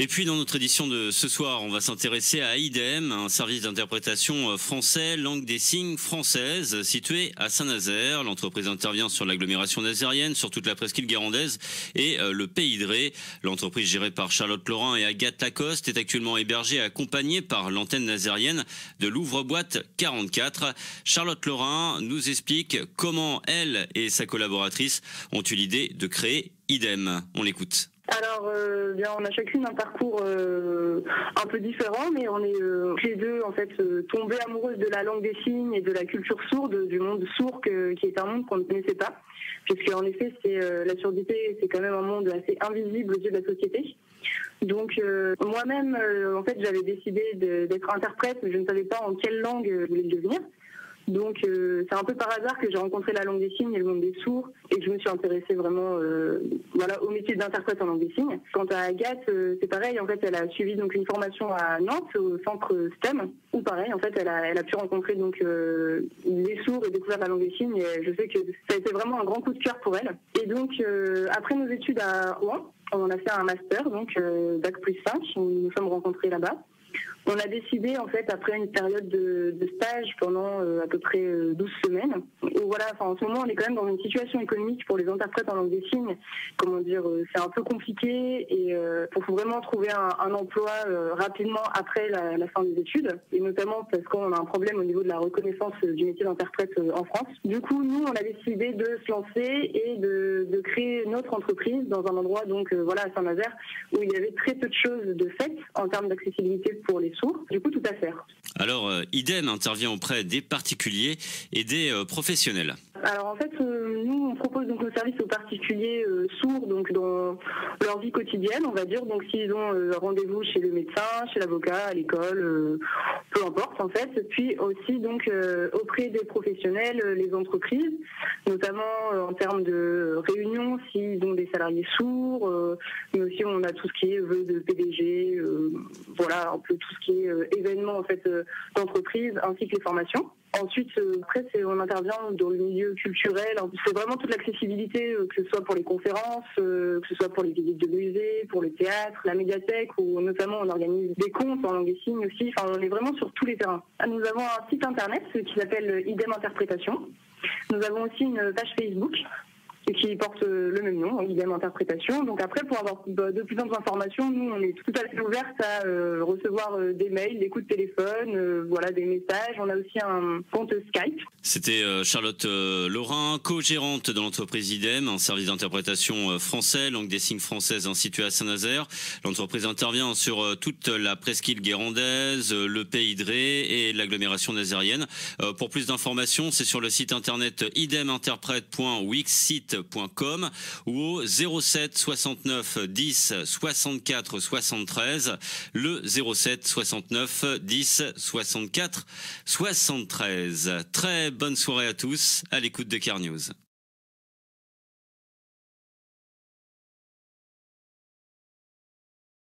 Et puis dans notre édition de ce soir, on va s'intéresser à IDEM, un service d'interprétation français, langue des signes française, situé à Saint-Nazaire. L'entreprise intervient sur l'agglomération nazérienne, sur toute la presqu'île guérandaise et le Pays de Ré. L'entreprise gérée par Charlotte Laurin et Agathe Lacoste est actuellement hébergée et accompagnée par l'antenne nazérienne de l'Ouvre-Boîte 44. Charlotte Laurin nous explique comment elle et sa collaboratrice ont eu l'idée de créer IDEM. On l'écoute. Alors, bien, on a chacune un parcours un peu différent, mais on est les deux en fait tombées amoureuses de la langue des signes et de la culture sourde, du monde sourd qui est un monde qu'on ne connaissait pas, puisque en effet, la surdité, c'est quand même un monde assez invisible aux yeux de la société. Donc moi-même, en fait, j'avais décidé d'être interprète, mais je ne savais pas en quelle langue je voulais le devenir. Donc c'est un peu par hasard que j'ai rencontré la langue des signes et le monde des sourds et que je me suis intéressée vraiment au métier d'interprète en langue des signes. Quant à Agathe, c'est pareil, en fait elle a suivi donc une formation à Nantes au centre STEM où pareil en fait elle a pu rencontrer donc les sourds et découvrir la langue des signes et je sais que ça a été vraiment un grand coup de cœur pour elle. Et donc après nos études à Rouen, on a fait un master donc Bac+5, nous nous sommes rencontrés là-bas. On a décidé, en fait, après une période de stage pendant à peu près 12 semaines, où voilà, en ce moment, on est quand même dans une situation économique pour les interprètes en langue des signes. Comment dire, c'est un peu compliqué et faut vraiment trouver un emploi rapidement après la fin des études, et notamment parce qu'on a un problème au niveau de la reconnaissance du métier d'interprète en France. Du coup, nous, on a décidé de se lancer et de créer notre entreprise dans un endroit, donc voilà, à Saint-Nazaire, où il y avait très peu de choses de faites en termes d'accessibilité pour les sourds, du coup tout à faire. Alors IDEM intervient auprès des particuliers et des professionnels. Alors en fait, nous on propose donc nos services aux particuliers sourds donc dans leur vie quotidienne, on va dire. Donc s'ils ont rendez-vous chez le médecin, chez l'avocat, à l'école, peu importe en fait. Puis aussi donc auprès des professionnels, les entreprises, notamment en termes de réunions s'ils ont des salariés sourds, mais aussi on a tout ce qui est vœux de PDG, voilà un peu tout ce qui est événements en fait d'entreprise ainsi que les formations. Ensuite, après, on intervient dans le milieu culturel. C'est vraiment toute l'accessibilité, que ce soit pour les conférences, que ce soit pour les visites de musées, pour le théâtre, la médiathèque, où notamment on organise des contes en langue des signes aussi. Enfin, on est vraiment sur tous les terrains. Nous avons un site internet qui s'appelle IDEM Interprétation. Nous avons aussi une page Facebook qui porte le même nom, IDEM Interprétation. Donc après, pour avoir de plus amples informations, nous, on est tout à fait ouverts à recevoir des mails, des coups de téléphone, voilà, des messages. On a aussi un compte Skype. C'était Charlotte Laurin, co-gérante de l'entreprise IDEM, un service d'interprétation français, langue des signes française situé à Saint-Nazaire. L'entreprise intervient sur toute la presqu'île guérandaise, le Pays de Ré et l'agglomération nazérienne. Pour plus d'informations, c'est sur le site internet ideminterprète.wixsite.com ou au 07 69 10 64 73, le 07 69 10 64 73. Très bonne soirée à tous à l'écoute de CARnews.